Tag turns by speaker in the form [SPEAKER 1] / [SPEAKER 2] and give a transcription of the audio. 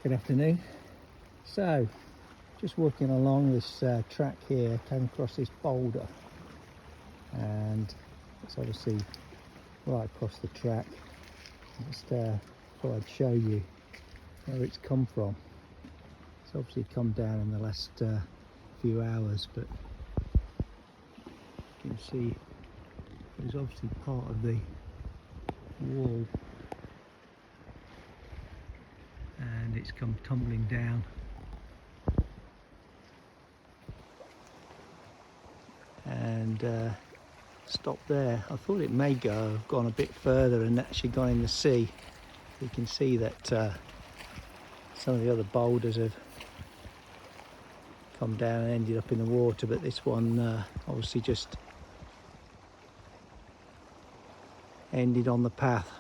[SPEAKER 1] Good afternoon. So, just walking along this track here, came across this boulder, and it's obviously right across the track. Just thought I'd show you where it's come from. It's obviously come down in the last few hours, but you can see it was obviously part of the wall, and it's come tumbling down. And stopped there. I thought it may have gone a bit further and actually gone in the sea. You can see that some of the other boulders have come down and ended up in the water, but this one obviously just ended on the path.